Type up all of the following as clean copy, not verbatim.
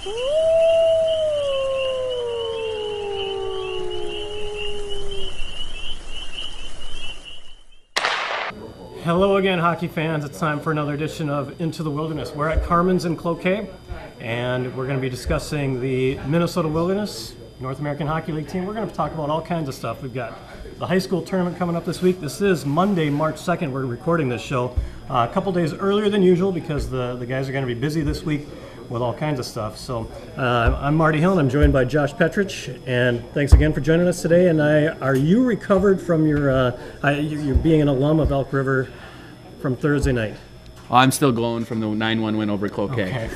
Hello again, hockey fans. It's time for another edition of Into the Wilderness. We're at Carmen's in Cloquet, and we're going to be discussing the Minnesota Wilderness North American Hockey League team. We're going to talk about all kinds of stuff. We've got the high school tournament coming up this week. This is Monday, March 2nd. We're recording this show a couple days earlier than usual because the guys are going to be busy this week with all kinds of stuff. So I'm Marty Hill, and I'm joined by Josh Petrich. And thanks again for joining us today. And are you recovered from your being an alum of Elk River from Thursday night? Well, I'm still glowing from the 9-1 win over Cloquet. Okay.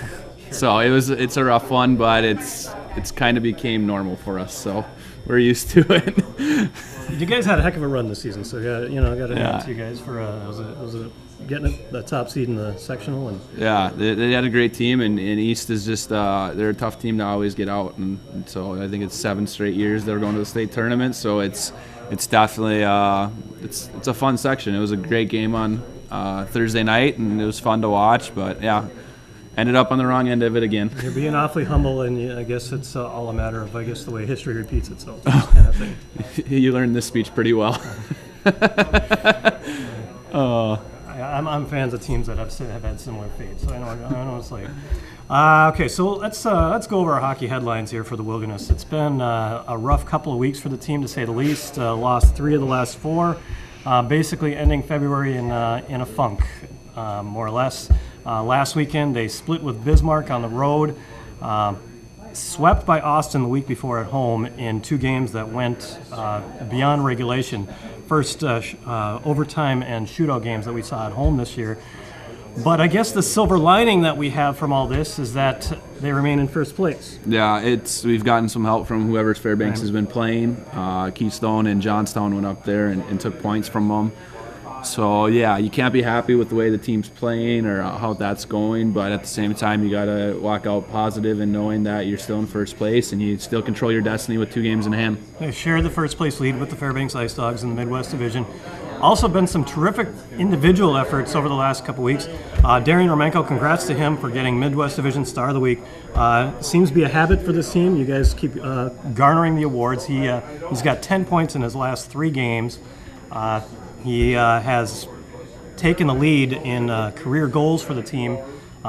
So it's a rough one, but it's kind of became normal for us. So we're used to it. You guys had a heck of a run this season, so I got to hand it to you guys for getting the top seed in the sectional. And yeah, they had a great team, and East is just they're a tough team to always get out, and so I think it's 7 straight years they're going to the state tournament. So it's definitely it's a fun section. It was a great game on Thursday night, and it was fun to watch. But yeah, ended up on the wrong end of it again. You're being awfully humble, and I guess it's all a matter of the way history repeats itself, this kind of thing. You learned this speech pretty well. I'm fans of teams that have had similar fates, so I know what it's like. Okay, so let's go over our hockey headlines here for the Wilderness. It's been a rough couple of weeks for the team, to say the least. Lost 3 of the last 4, basically ending February in a funk, more or less. Last weekend they split with Bismarck on the road, swept by Austin the week before at home in 2 games that went beyond regulation. First overtime and shootout games that we saw at home this year. But I guess the silver lining that we have from all this is that they remain in first place. Yeah, we've gotten some help from whoever's Fairbanks has been playing. Keystone and Johnstown went up there and took points from them. So yeah, you can't be happy with the way the team's playing or how that's going, but at the same time you got to walk out positive and knowing that you're still in first place and you still control your destiny with 2 games in hand. They share the first place lead with the Fairbanks Ice Dogs in the Midwest Division. Also been some terrific individual efforts over the last couple weeks. Darian Romenko, congrats to him for getting Midwest Division Star of the Week. Seems to be a habit for this team. You guys keep garnering the awards. He's got 10 points in his last 3 games. He has taken the lead in career goals for the team.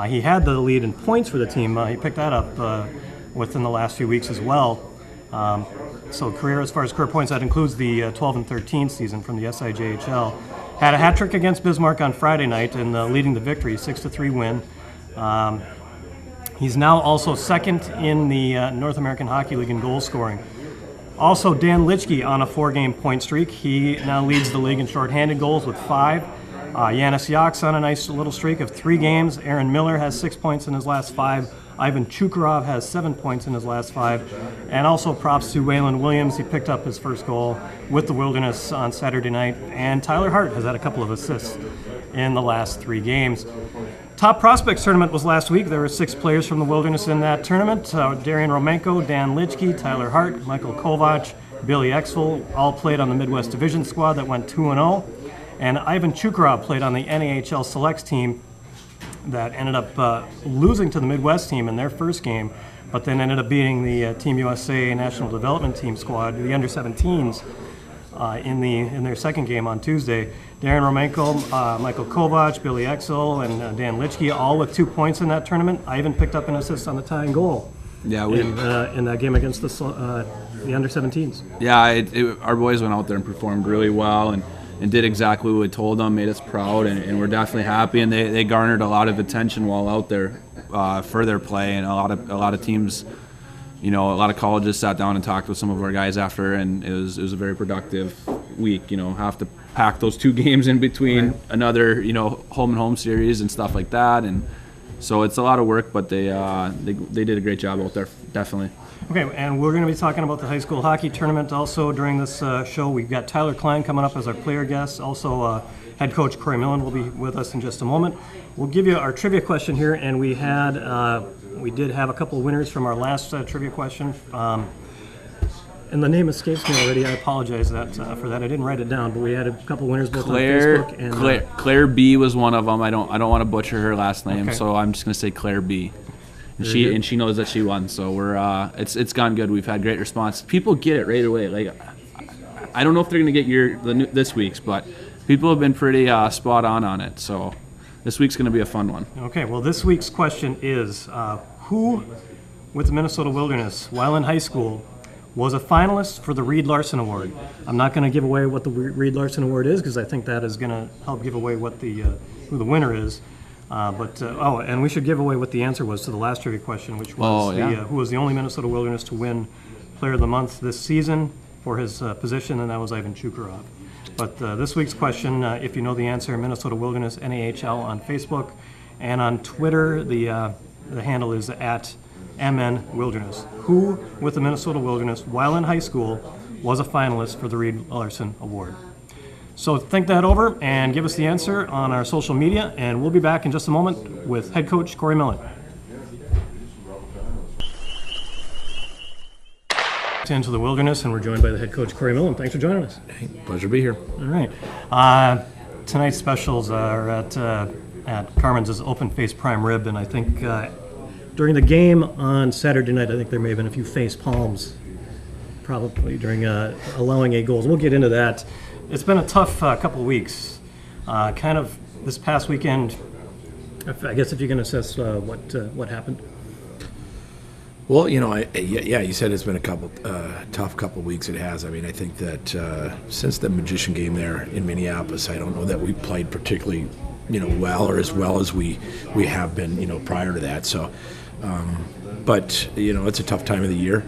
He had the lead in points for the team. He picked that up within the last few weeks as well. So career, as far as career points, that includes the 12 and 13 season from the SIJHL. Had a hat trick against Bismarck on Friday night and leading the victory, 6-3 win. He's now also second in the North American Hockey League in goal scoring. Also, Dan Litchke on a 4-game point streak. He now leads the league in shorthanded goals with 5. Yanis Yaks on a nice little streak of 3 games. Aaron Miller has 6 points in his last 5. Ivan Chukarov has 7 points in his last 5. And also props to Waylon Williams. He picked up his first goal with the Wilderness on Saturday night. And Tyler Hart has had a couple of assists in the last 3 games. Top Prospects tournament was last week. There were 6 players from the Wilderness in that tournament. Darian Romenko, Dan Litchke, Tyler Hart, Michael Kovac, Billy Exel all played on the Midwest Division squad that went 2-0. And Ivan Chukarov played on the NAHL Selects team that ended up losing to the Midwest team in their first game, but then ended up beating the Team USA National Development Team squad, the under-17s, in their second game on Tuesday. Darren Romenko, Michael Kovac, Billy Exel, and Dan Litchke, all with 2 points in that tournament. I even picked up an assist on the tying goal. Yeah, in that game against the under-17s. Yeah, our boys went out there and performed really well and did exactly what we told them, made us proud, and we're definitely happy. And they garnered a lot of attention while out there for their play, and a lot of teams. A lot of colleges sat down and talked with some of our guys after, and it was a very productive week. Have to pack those 2 games in between another, home and home series and stuff like that, and so it's a lot of work, but they did a great job out there, definitely. Okay, and we're going to be talking about the high school hockey tournament also during this show. We've got Tyler Klein coming up as our player guest. Also, head coach Corey Millen will be with us in just a moment. We'll give you our trivia question here, and we did have a couple of winners from our last trivia question. And the name escapes me already. I apologize for that. I didn't write it down, but we had a couple winners both on Facebook. And Claire B was one of them. I don't want to butcher her last name, so I'm just going to say Claire B. And she knows that she won. So it's gone good. We've had great response. People get it right away. Like, I don't know if they're gonna get this week's, but people have been pretty spot on it. So this week's gonna be a fun one. Okay, well, this week's question is, who with the Minnesota Wilderness while in high school was a finalist for the Reed Larson Award? I'm not going to give away what the Reed Larson Award is because I think that is going to help give away what who the winner is. And we should give away what the answer was to the last trivia question, which was who was the only Minnesota Wilderness to win Player of the Month this season for his position, and that was Ivan Chukarov. But this week's question, if you know the answer, Minnesota Wilderness NAHL on Facebook, and on Twitter, the handle is at MN Wilderness. Who with the Minnesota Wilderness while in high school was a finalist for the Reed Larson Award? So think that over and give us the answer on our social media, and we'll be back in just a moment with head coach Corey Millen. Into the Wilderness, and we're joined by the head coach Corey Millen. Thanks for joining us. Hey, pleasure to be here. All right. Tonight's specials are at Carmen's Open Face Prime Rib, and I think during the game on Saturday night, I think there may have been a few face palms, probably during allowing 8 goals. We'll get into that. It's been a tough couple of weeks. Kind of this past weekend, I guess if you can assess what happened. Well, you said it's been a tough couple of weeks. It has. I mean, I think that since the Magician game there in Minneapolis, I don't know that we played particularly, well or as well as we have been, prior to that. So, but it's a tough time of the year.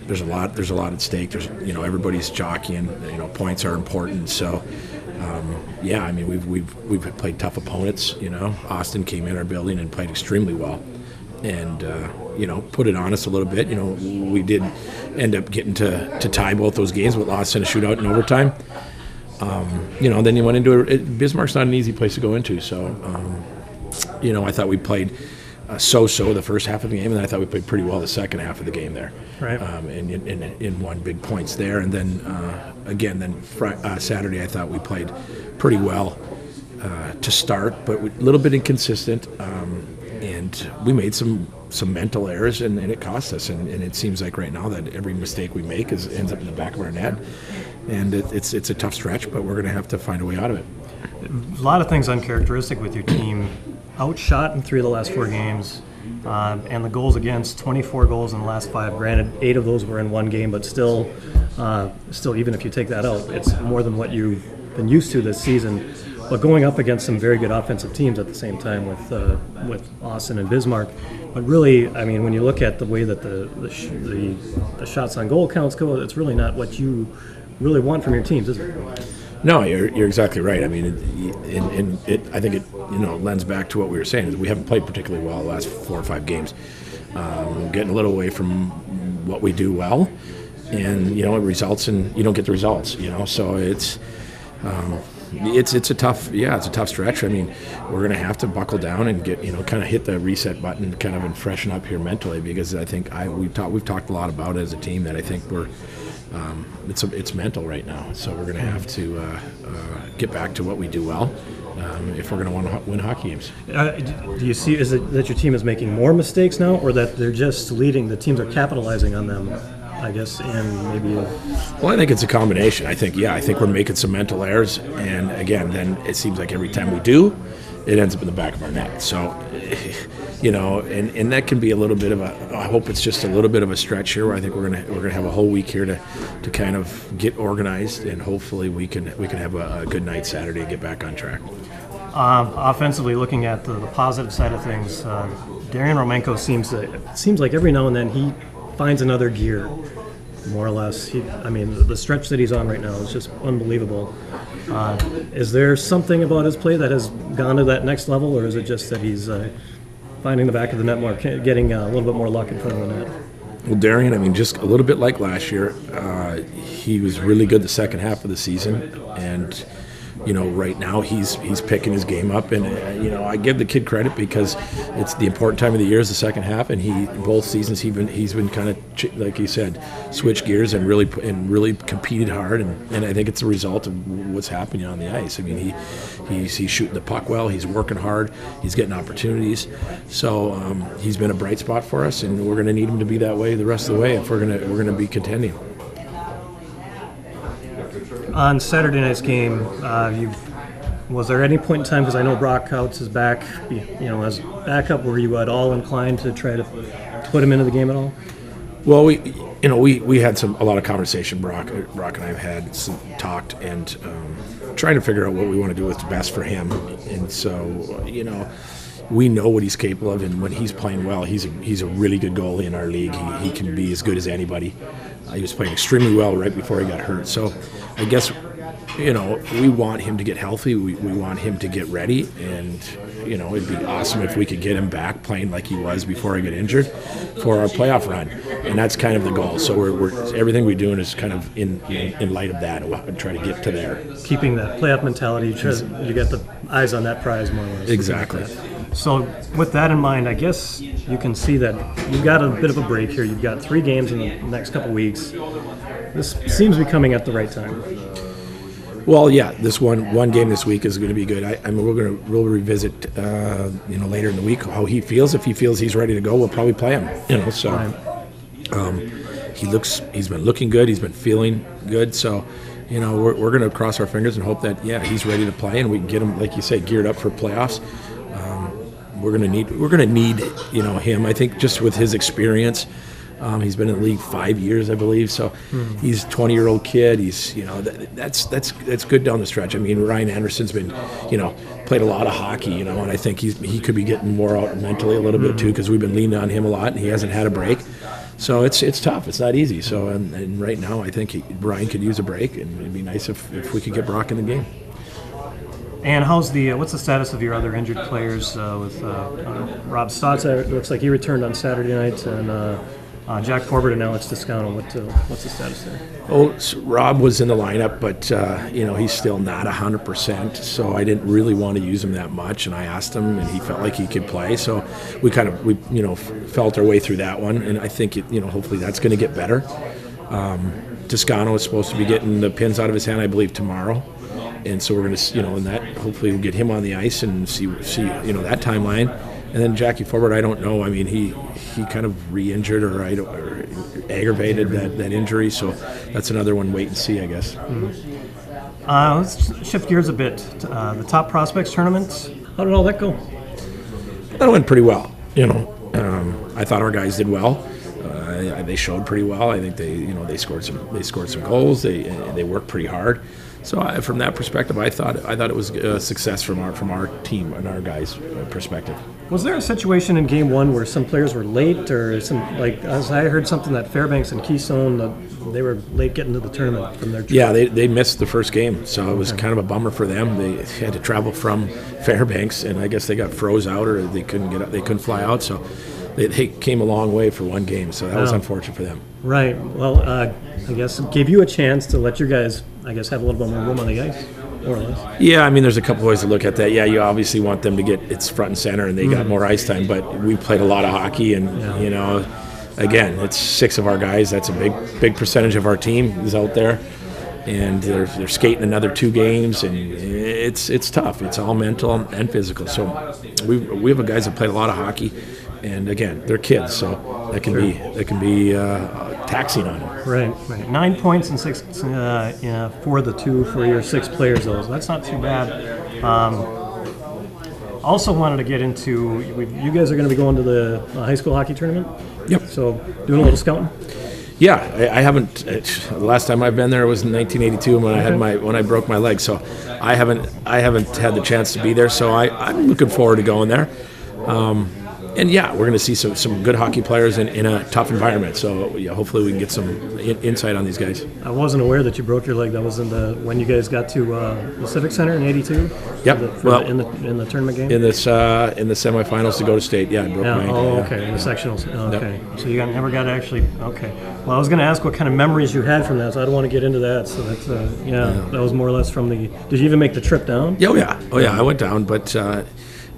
There's a lot at stake. There's, everybody's jockeying. Points are important. So, I mean, we've played tough opponents. Austin came in our building and played extremely well. And, put it on us a little bit. We did end up getting to tie both those games, but lost in a shootout in overtime. Then you went into Bismarck's not an easy place to go into. So, I thought we played so-so the first half of the game, and then I thought we played pretty well the second half of the game there. Right. And won big points there. And then, Saturday I thought we played pretty well to start, but a little bit inconsistent. And we made some mental errors, and it cost us. And it seems like right now that every mistake we make ends up in the back of our net. And it's a tough stretch, but we're going to have to find a way out of it. A lot of things uncharacteristic with your team. Outshot in 3 of the last 4 games. And the goals against, 24 goals in the last 5. Granted, 8 of those were in 1 game, but still, even if you take that out, it's more than what you've been used to this season. But going up against some very good offensive teams at the same time with Austin and Bismarck. But really, I mean, when you look at the way that the shots on goal counts go, it's really not what you really want from your teams, is it? No, you're exactly right. I mean, I think it lends back to what we were saying. We haven't played particularly well the last 4 or 5 games. Getting a little away from what we do well, and it results in you don't get the results. So it's a tough stretch. I mean, we're going to have to buckle down and get kind of hit the reset button, kind of and freshen up here mentally, because I think we've talked a lot about it as a team that I think we're. It's mental right now, so we're going to have to get back to what we do well if we're going to want to win hockey games. Do you see, is it that your team is making more mistakes now, or that they're just leading, the teams are capitalizing on them, I guess, and maybe... Well, I think it's a combination. I think we're making some mental errors, and again, then it seems like every time we do, it ends up in the back of our net. So, and that can be a little bit of I hope it's just a little bit of a stretch here. Where I think we're gonna have a whole week here to kind of get organized, and hopefully we can have a good night Saturday and get back on track. Offensively, looking at the positive side of things, Darian Romenko seems like every now and then he finds another gear, more or less. The stretch that he's on right now is just unbelievable. Is there something about his play that has gone to that next level, or is it just that he's finding the back of the net more, getting a little bit more luck in front of the net? Well, Darian, just a little bit like last year, he was really good the second half of the season, and right now he's picking his game up, and I give the kid credit because it's the important time of the year is the second half, and both seasons he's been kind of like you said, switch gears and really competed hard, and I think it's a result of what's happening on the ice. I mean, he's shooting the puck well, he's working hard, he's getting opportunities, so he's been a bright spot for us, and we're going to need him to be that way the rest of the way if we're going to be contending. On Saturday night's game, was there any point in time, because I know Brock Couts is back, as backup, were you at all inclined to try to put him into the game at all? Well, we had a lot of conversation. Brock and I have had some talked and trying to figure out what we want to do what's best for him. And so, we know what he's capable of, and when he's playing well, he's a really good goalie in our league. He can be as good as anybody. He was playing extremely well right before he got hurt. So I guess, we want him to get healthy. We want him to get ready. And, it'd be awesome if we could get him back playing like he was before he got injured for our playoff run. And that's kind of the goal. So we're everything we're doing is kind of in light of that. We'll try to get to there. Keeping that playoff mentality, you get the eyes on that prize more or less. Exactly. So with that in mind, I guess you can see that you've got a bit of a break here. You've got 3 games in the next couple weeks. This seems to be coming at the right time. Well, yeah, this one game this week is going to be good. I mean, we'll revisit, later in the week how he feels. If he feels he's ready to go, we'll probably play him. So he's been looking good. He's been feeling good. So, we're going to cross our fingers and hope that he's ready to play and we can get him, like you say, geared up for playoffs. We're going to need him. I think just with his experience. He's been in the league 5 years, I believe. So he's a 20-year-old kid. He's that's good down the stretch. I mean, Ryan Anderson's been played a lot of hockey, and I think he could be getting more out mentally a little bit too, because we've been leaning on him a lot, and he hasn't had a break. So it's tough. It's not easy. So and right now, I think Ryan could use a break, and it'd be nice if we could get Brock in the game. And what's the status of your other injured players with Rob Stotts? It looks like he returned on Saturday night, and Jack Forbert and Alex Toscano. What's the status there? Oh, so Rob was in the lineup, but he's still not 100%. So I didn't really want to use him that much, and I asked him, and he felt like he could play. So we felt our way through that one, and I think hopefully that's going to get better. Toscano is supposed to be getting the pins out of his hand, I believe, tomorrow. And so we're going to, and that hopefully we'll get him on the ice and see that timeline. And then Jackie Forbert, I don't know. I mean, he kind of re-injured or aggravated that injury. So that's another one. Wait and see, I guess. Mm-hmm. Let's shift gears a bit. The Top Prospects tournament. How did all that go? That went pretty well. I thought our guys did well. They showed pretty well. I think they scored some goals. They worked pretty hard. So from that perspective, I thought it was a success from our team and our guys' perspective. Was there a situation in Game 1 where some players were late, or as I heard something that Fairbanks and Keystone they were late getting to the tournament from their trip? Yeah, they missed the first game, so it was kind of a bummer for them. They had to travel from Fairbanks, and I guess they got froze out or they couldn't fly out. So they came a long way for one game, so that was unfortunate for them. Right. Well, I guess it gave you a chance to let your guys, have a little bit more room on the ice, more or less. Yeah, I mean, there's a couple ways to look at that. Yeah, you obviously want them to get it's front and center, and they got more ice time. But we played a lot of hockey, and again, it's 6 of our guys. That's a big percentage of our team is out there, and they're skating another 2 games, and it's tough. It's all mental and physical. So we have guys that played a lot of hockey. And again, they're kids, so that can be taxing on them. Right. 9 points and 6 for the 2 for your 6 players, though. So that's not too bad. Also wanted to get into you guys are going to be going to the high school hockey tournament. Yep. So doing a little scouting. Yeah, I haven't. The last time I've been there was in 1982 when I broke my leg. So I haven't had the chance to be there. So I'm looking forward to going there. and yeah, we're going to see some good hockey players in a tough environment. So yeah, hopefully we can get some insight on these guys. I wasn't aware that you broke your leg. That was when you guys got to the Civic Center in '82. Yep. In the tournament game. In the semifinals to go to state, yeah, I broke my ankle. Oh, yeah. okay. In the sectionals. Okay. Yep. So you never got to actually. Okay. Well, I was going to ask what kind of memories you had from that, so I don't want to get into that. So that's that was more or less from the. Did you even make the trip down? Oh yeah. I went down, but.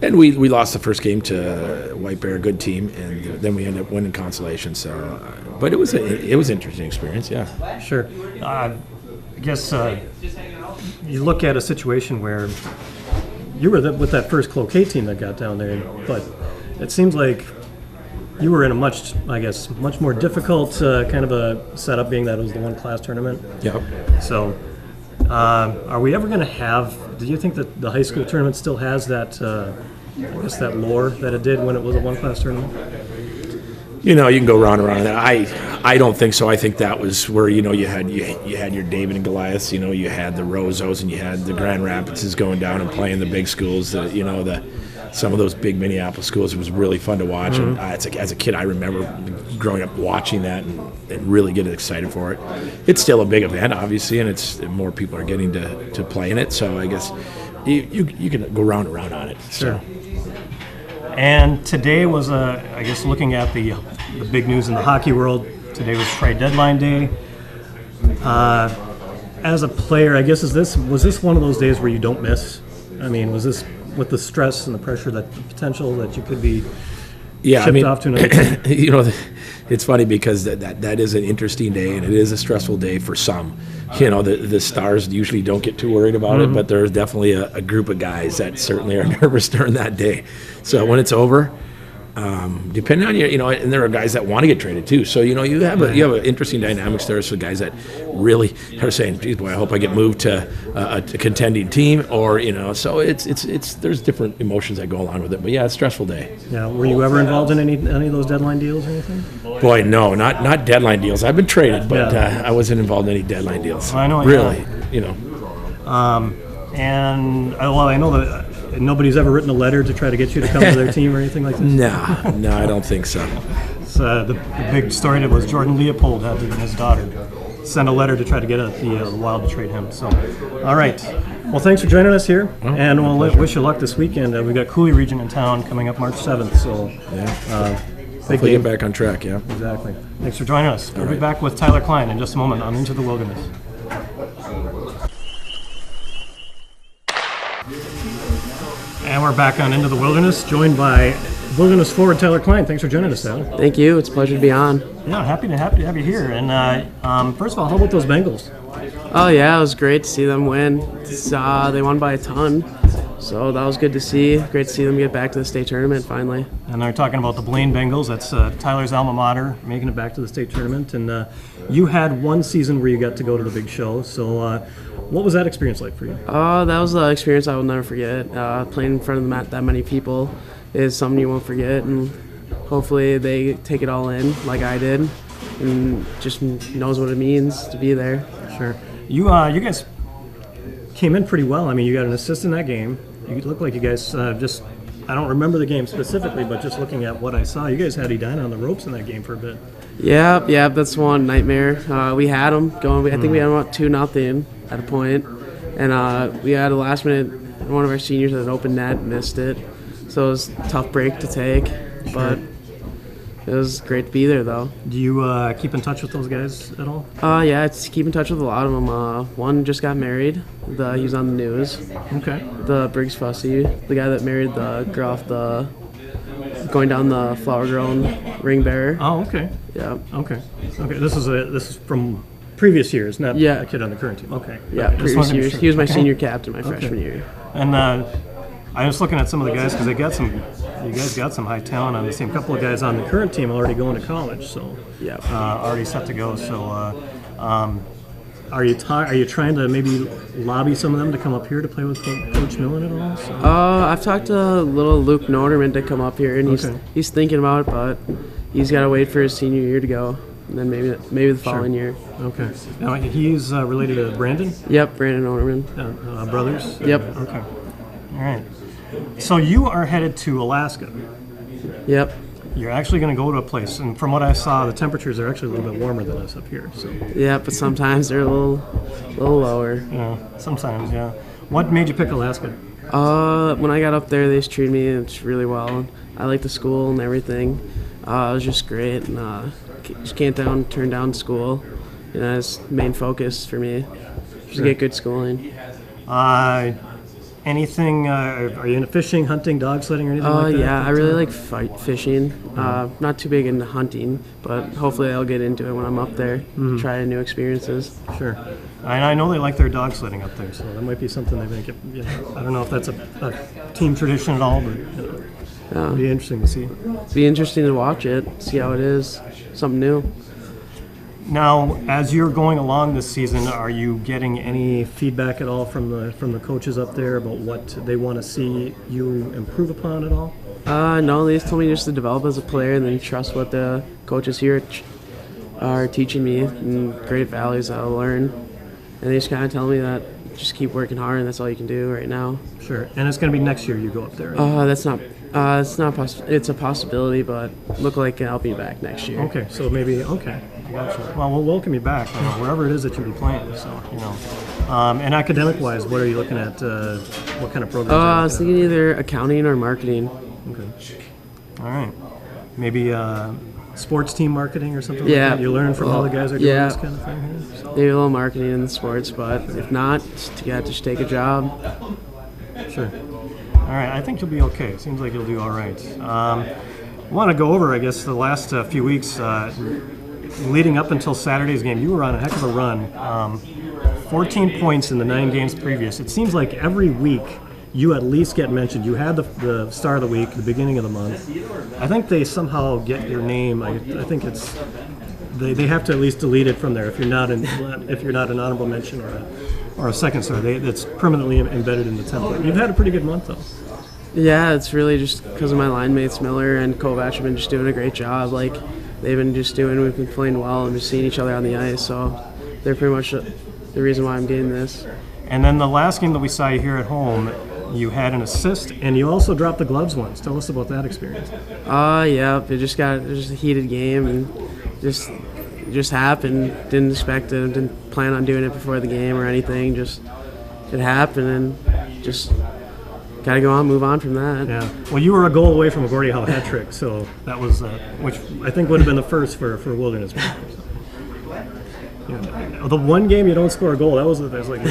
And we lost the first game to White Bear, a good team, and then we ended up winning consolation. So, but it was an interesting experience. Yeah. Sure. I guess you look at a situation where you were with that first Cloquet team that got down there, but it seems like you were in a much more difficult kind of a setup, being that it was the one-class tournament. Yep. So, are we ever going to have? Do you think that the high school tournament still has that? That lore that it did when it was a one-class tournament. You can go round and round. I don't think so. I think that was where you had your David and Goliaths. You had the Rozos and you had the Grand Rapids going down and playing the big schools. Some of those big Minneapolis schools. It was really fun to watch. Mm-hmm. And as a kid, I remember growing up watching that and really getting excited for it. It's still a big event, obviously, and it's more people are getting to play in it. So I guess you can go round and round on it. Sure. And today was, I guess, looking at the big news in the hockey world. Today was trade deadline day. As a player, I guess, was this one of those days where you don't miss? I mean, was this with the stress and the pressure, the potential that you could be shipped off to another team? It's funny because that is an interesting day, and it is a stressful day for some. The Stars usually don't get too worried about it, but there's definitely a group of guys that certainly are nervous during that day. So when it's over, depending on and there are guys that want to get traded too. So you have an interesting dynamics there. So guys that really are saying, "Geez, boy, I hope I get moved to a contending team," or So it's there's different emotions that go along with it. But yeah, it's a stressful day. Yeah. Were you ever involved in any of those deadline deals or anything? Boy, no, not deadline deals. I've been traded, but I wasn't involved in any deadline deals. I know. Really, And I know that nobody's ever written a letter to try to get you to come to their team or anything like this? No, I don't think so. So the big story that was Jordan Leopold had to his daughter send a letter to try to get the Wild to trade him. So, all right. Well, thanks for joining us here, and we'll wish you luck this weekend. We've got Cooley Region in town coming up March 7th. So, hopefully get back on track, yeah. Exactly. Thanks for joining us. We'll be back with Tyler Klein in just a moment on Into the Wilderness. And we're back on Into the Wilderness, joined by Wilderness forward Tyler Klein. Thanks for joining us, Tyler. Thank you. It's a pleasure to be on. Yeah, happy to have you here. And first of all, how about those Bengals? Oh, yeah, it was great to see them win. They won by a ton, so that was good to see. Great to see them get back to the state tournament finally. And they're talking about the Blaine Bengals. That's Tyler's alma mater, making it back to the state tournament. And you had one season where you got to go to the big show. So what was that experience like for you? That was an experience I will never forget. Playing in front of that many people is something you won't forget, and hopefully they take it all in like I did and just knows what it means to be there. Sure. You guys came in pretty well. I mean, you got an assist in that game. You look like you guys I don't remember the game specifically, but just looking at what I saw, you guys had Edina on the ropes in that game for a bit. Yeah, that's one nightmare. We had them going. I think we had them up 2-0 at a point, and we had a last minute. One of our seniors had an open net, missed it, so it was a tough break to take, but it was great to be there though. Do you keep in touch with those guys at all? Yeah, it's keep in touch with a lot of them. One just got married. He was on the news. Okay. The Briggs Fussy, the guy that married the girl off going down the flower grown ring bearer. Oh, okay. Yeah. Okay. This is from previous years, not a kid on the current team. Okay. Yeah, previous years. Sure. He was my senior captain my freshman year. And I was looking at some of the guys because you guys got some high talent on the team. A couple of guys on the current team already going to college, so already set to go. So, are you trying to maybe lobby some of them to come up here to play with Coach Millen at all? So? I've talked to little Luke Noderman to come up here, and he's thinking about it, but he's got to wait for his senior year to go, and then maybe the following year. Okay. Now he's related to Brandon? Yep, Brandon Noderman. Brothers? Yep. Okay. All right. So you are headed to Alaska Yep. You're actually going to go to a place, and from what I saw, the temperatures are actually a little bit warmer than us up here. So, Yeah, but sometimes they're a little lower. sometimes, yeah. What made you pick Alaska? When I got up there, they just treated me really well. I liked the school and everything. It was just great, and just can't turn down school. You know, that's the main focus for me. Just get good schooling. Anything? Are you into fishing, hunting, dog sledding, or anything like that? Yeah, I really like fishing. Not too big into hunting, but hopefully I'll get into it when I'm up there. Try new experiences. Sure. And I know they like their dog sledding up there, so that might be something they make. I don't know if that's a team tradition at all, but it'd be interesting to see. It'd be interesting to watch it, see how it is, something new. Now, as you're going along this season, are you getting any feedback at all from the coaches up there about what they want to see you improve upon at all? No, they just told me just to develop as a player and then trust what the coaches here are teaching me and great values that I'll learn. And they just kind of tell me that just keep working hard and that's all you can do right now. Sure. And it's going to be next year you go up there, right? It's not it's a possibility, but look like I'll be back next year. Okay, so maybe, okay. Gotcha. Well, we'll welcome you back, wherever it is that you'll be playing. So, and academic-wise, what are you looking at? What kind of programs? I was thinking either accounting or marketing. Okay. All right. Maybe sports team marketing or something like that? You learn from all the guys that are doing this kind of thing here? So. Maybe a little marketing in the sports, but if not, just take a job. Sure. All right, I think you'll be okay. It seems like you'll do all right. I want to go over, I guess, the last few weeks leading up until Saturday's game. You were on a heck of a run. 14 points in the 9 games previous. It seems like every week you at least get mentioned. You had the start of the week, the beginning of the month. I think they somehow get your name. I think it's they have to at least delete it from there if you're not an honorable mention or a second star. It's permanently embedded in the template. You've had a pretty good month though. Yeah, it's really just because of my line mates Miller and Kovac have been just doing a great job. Like we've been playing well and just seeing each other on the ice. So they're pretty much the reason why I'm getting this. And then the last game that we saw you here at home, you had an assist and you also dropped the gloves once. Tell us about that experience. Yeah, it just a heated game and just happened. Didn't expect it. Didn't plan on doing it before the game or anything. Just it happened and just got to go on, move on from that. Yeah. Well, you were a goal away from a Gordie Howe hat trick, so that was which I think would have been the first for Wilderness. Yeah. The one game you don't score a goal, that was like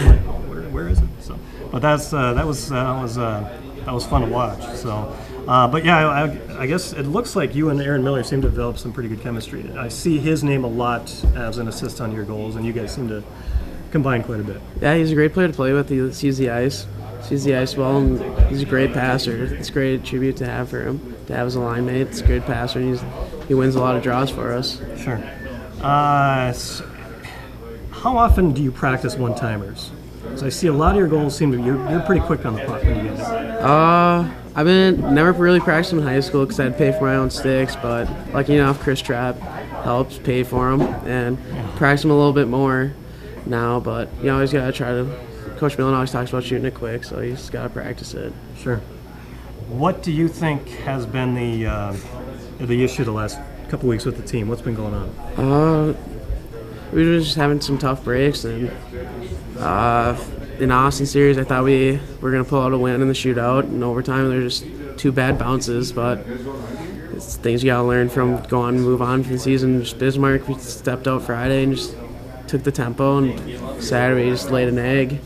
where is it? So, but that was fun to watch. So. But yeah, I guess it looks like you and Aaron Miller seem to develop some pretty good chemistry. I see his name a lot as an assist on your goals, and you guys seem to combine quite a bit. Yeah, he's a great player to play with. He sees the ice well, and he's a great passer. It's a great tribute to have for him, to have as a line mate. It's a good passer, and he wins a lot of draws for us. Sure. How often do you practice one-timers? Because I see a lot of your goals seem to be, you're pretty quick on the puck when you get it. I've never really practiced them in high school because I had to pay for my own sticks, but lucky enough, Chris Trapp helps pay for them and practice them a little bit more now. But you always got to try to. Coach Millen always talks about shooting it quick, so you just got to practice it. Sure. What do you think has been the issue the last couple weeks with the team? What's been going on? We were just having some tough breaks, and in Austin series, I thought we were going to pull out a win in the shootout. In overtime, they're just 2 bad bounces, but it's things you got to learn from, go on and move on from the season. Just Bismarck, we stepped out Friday and just took the tempo, and Saturday we just laid an egg,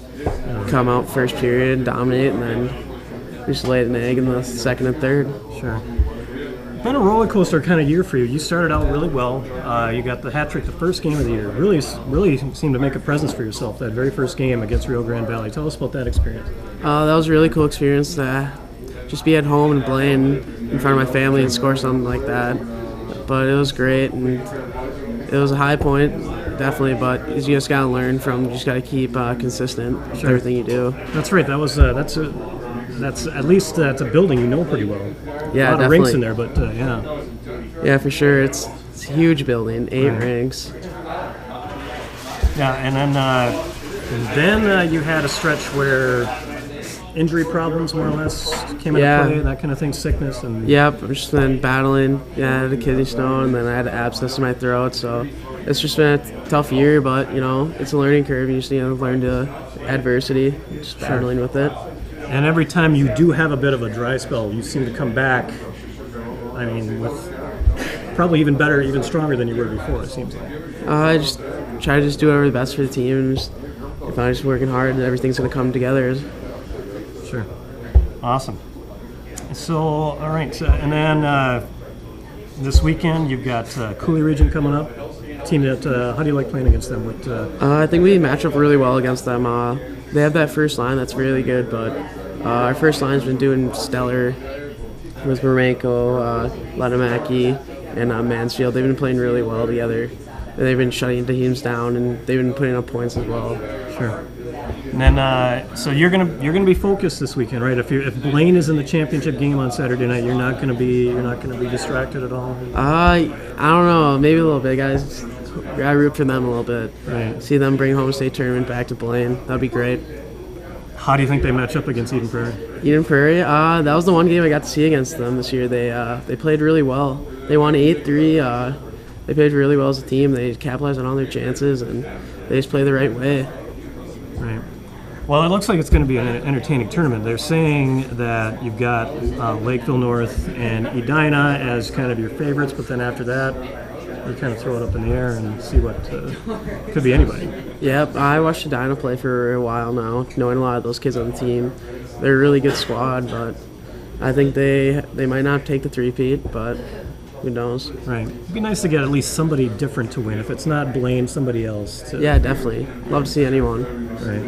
come out first period, dominate, and then we just laid an egg in the second and third. Sure. Been a roller coaster kind of year for you. You started out really well. You got the hat trick the first game of the year. Really seemed to make a presence for yourself that very first game against Rio Grande Valley. Tell us about that experience. That was a really cool experience to just be at home and playing in front of my family and score something like that. But it was great, and it was a high point, definitely. But you just got to learn from. You just got to keep consistent with everything you do. That's right. That's at least a building you know pretty well. Yeah, a lot of rinks in there, but yeah. Yeah, for sure. It's a huge building, 8 rinks. Yeah, and then you had a stretch where injury problems, more or less, came into Yeah. play, that kind of thing, sickness and. Yep, I've just been battling. Yeah, I had a kidney stone, and then I had an abscess in my throat. So it's just been a tough year, but it's a learning curve. You just need to learn to adversity, just battling with it. And every time you do have a bit of a dry spell, you seem to come back. I mean, with probably even better, even stronger than you were before. It seems like. I just try to just do whatever the best for the team, and just, if I'm just working hard, and everything's gonna come together. Sure. Awesome. So, all right, so, and then this weekend you've got Cooley Region coming up. Team that how do you like playing against them? I think we match up really well against them. They have that first line that's really good, but our first line's been doing stellar with Marenko, Latamaki, and Mansfield. They've been playing really well together. And they've been shutting teams down, and they've been putting up points as well. Sure. And then, so you're gonna be focused this weekend, right? If Blaine is in the championship game on Saturday night, you're not gonna be distracted at all. I don't know, maybe a little bit, guys. I root for them a little bit. Right. See them bring home state tournament back to Blaine. That'd be great. How do you think they match up against Eden Prairie? Eden Prairie, that was the one game I got to see against them this year. They played really well. They won 8-3. They played really well as a team. They capitalized on all their chances, and they just play the right way. Right. Well, it looks like it's going to be an entertaining tournament. They're saying that you've got Lakeville North and Edina as kind of your favorites, but then after that, you kind of throw it up in the air and see what could be anybody. Yep, I watched Edina play for a while now, knowing a lot of those kids on the team. They're a really good squad, but I think they might not take the three-peat, but who knows? Right. It'd be nice to get at least somebody different to win. If it's not Blaine, somebody else. Yeah, definitely. Love to see anyone. Right.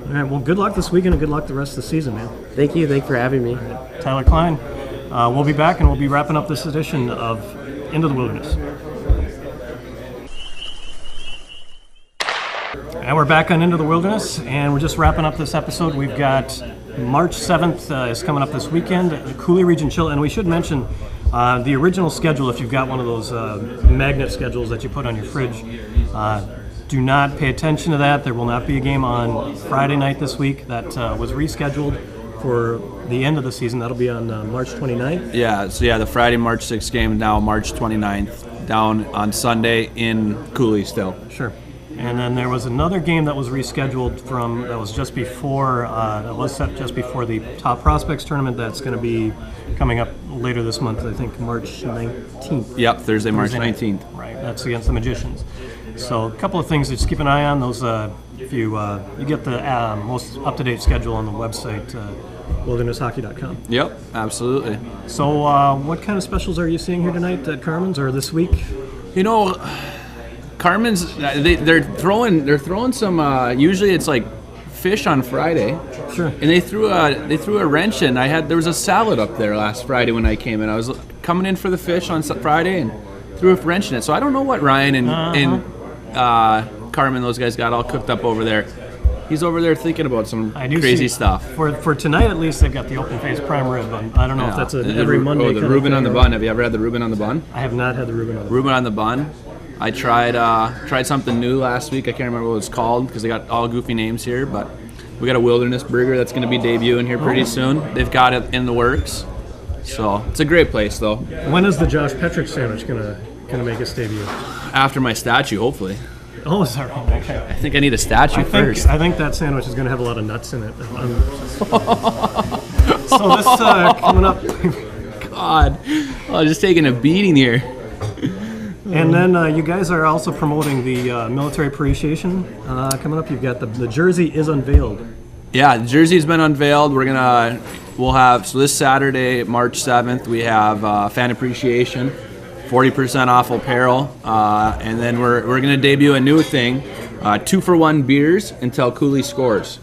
All right. Well, good luck this weekend and good luck the rest of the season, man. Thank you. Thank you for having me. Tyler Klein. We'll be back and we'll be wrapping up this edition of Into the Wilderness. And we're back on Into the Wilderness, and we're just wrapping up this episode. We've got March 7th is coming up this weekend, the Cooley Region Chill, and we should mention the original schedule, if you've got one of those magnet schedules that you put on your fridge. Do not pay attention to that. There will not be a game on Friday night this week. That was rescheduled for the end of the season. That'll be on March 29th. Yeah, so the Friday, March 6th game now, March 29th, down on Sunday in Cooley still. Sure. And then there was another game that was rescheduled that was just before, just before the Top Prospects tournament that's going to be coming up later this month, I think March 19th. Yep, Thursday, March 19th. Right, that's against the Magicians. So a couple of things to just keep an eye on. Those, if you get the most up-to-date schedule on the website, wildernesshockey.com. Yep, absolutely. So what kind of specials are you seeing here tonight at Carmen's or this week? You know, Carmen's they're throwing some. Usually it's like fish on Friday. Sure. And they threw a wrench in. There was a salad up there last Friday when I came in. I was coming in for the fish on Friday and threw a wrench in it. So I don't know what Ryan and Carmen, those guys, got all cooked up over there. He's over there thinking about some crazy stuff. For tonight, at least, they've got the open face prime rib. I don't know if that's every Monday. Oh, the Reuben on the bun. Have you ever had the Reuben on the bun? I have not had the Reuben on the bun. Reuben on the bun. I tried something new last week. I can't remember what it's called because they got all goofy names here. But we got a wilderness burger that's going to be debuting here pretty soon. They've got it in the works. So it's a great place, though. When is the Josh Petrick sandwich gonna make its debut? After my statue, hopefully. Oh, sorry. Okay. I think I need a statue first. I think that sandwich is going to have a lot of nuts in it. So this coming up. God, just taking a beating here. And then you guys are also promoting the military appreciation coming up. You've got the jersey is unveiled. Yeah, the jersey's been unveiled. We'll have, so this Saturday, March 7th, we have fan appreciation. 40% off apparel, and then we're going to debut a new thing, 2-for-1 beers until Cooley scores.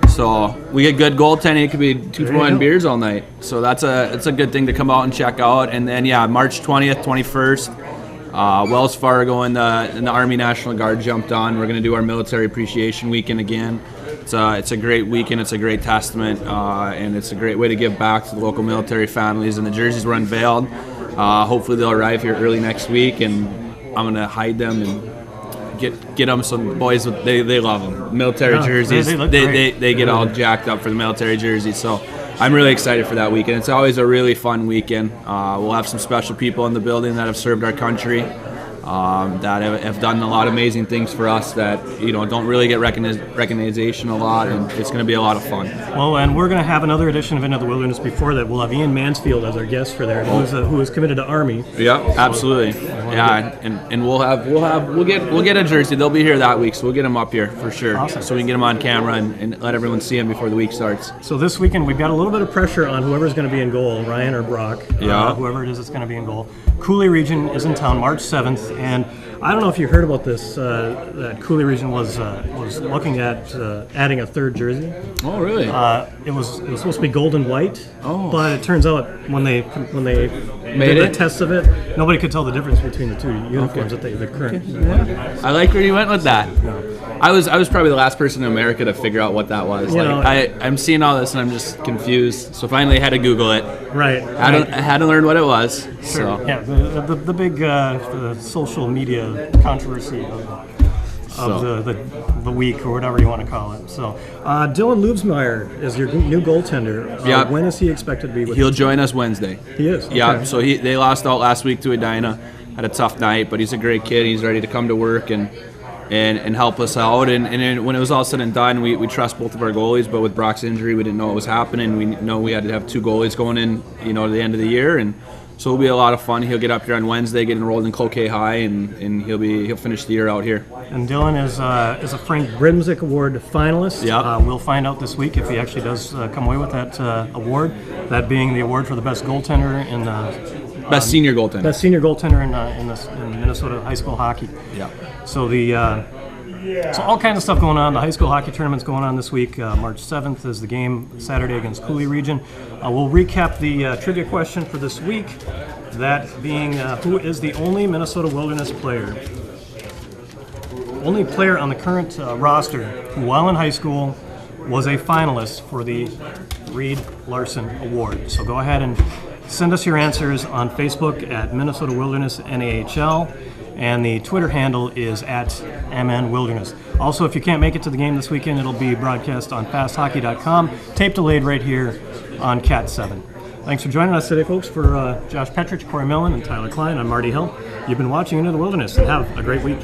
So we get good goaltending. It could be 2-for-1 beers all night. So it's a good thing to come out and check out. And then March 20th, 21st, Wells Fargo and the Army National Guard jumped on. We're going to do our military appreciation weekend again. It's a great weekend. It's a great testament, and it's a great way to give back to the local military families. And the jerseys were unveiled. Hopefully they'll arrive here early next week, and I'm going to hide them and get them some boys. They love them. Military Yeah, jerseys. they look great. They get all jacked up for the military jerseys. So I'm really excited for that weekend. It's always a really fun weekend. We'll have some special people in the building that have served our country, that have done a lot of amazing things for us that don't really get recognition a lot, and it's going to be a lot of fun. Well, and we're going to have another edition of Into the Wilderness before that. We'll have Ian Mansfield as our guest for there, who is committed to Army. Yeah, absolutely. Yeah, and we'll get a jersey. They'll be here that week, so we'll get them up here for sure. Awesome. So we can get them on camera and let everyone see them before the week starts. So this weekend we've got a little bit of pressure on whoever's going to be in goal, Ryan or Brock. Yeah. Whoever it is that's going to be in goal. Cooley Region is in town March 7th, and I don't know if you heard about this. That Cooley Region was looking at adding a third jersey. Oh, really? It was supposed to be gold and white, Oh. but it turns out when they Made did a it? test of it, nobody could tell the difference between the two uniforms that the current. I like where you went with that. I was probably the last person in America to figure out what that was. You know- I'm seeing all this and I'm just confused. So finally, I had to Google it. Right. I had to learn what it was. So Yeah, the big the social media controversy of the week or whatever you want to call it. So Dylan Lubsmeyer is your new goaltender. Yep. When is he expected to be with he'll you? join us Wednesday. He is. Yeah. Okay. So they lost out last week to Edina. Had a tough night, but he's a great kid. He's ready to come to work and help us out. And then when it was all said and done, we trust both of our goalies. But with Brock's injury, we didn't know what was happening. We know we had to have two goalies going in, to the end of the year, and so it'll be a lot of fun. He'll get up here on Wednesday, get enrolled in Cloquet High, and he'll finish the year out here. And Dylan is a Frank Brimsick Award finalist. Yeah. We'll find out this week if he actually does come away with that award. That being the award for the best goaltender in Best senior goaltender. best senior goaltender in Minnesota high school hockey. Yeah. So so all kinds of stuff going on. The high school hockey tournament's going on this week. March 7th is the game, Saturday against Cooley Region. We'll recap the trivia question for this week. That being, who is the only Minnesota Wilderness player? Only player on the current roster who, while in high school, was a finalist for the Reed Larson Award. So go ahead and send us your answers on Facebook at Minnesota Wilderness NAHL, and the Twitter handle is at MN Wilderness. Also, if you can't make it to the game this weekend, it'll be broadcast on fasthockey.com, tape delayed right here on Cat 7. Thanks for joining us today, folks. For Josh Petrich, Corey Millen, and Tyler Klein, I'm Marty Hill. You've been watching Into the Wilderness, and have a great week.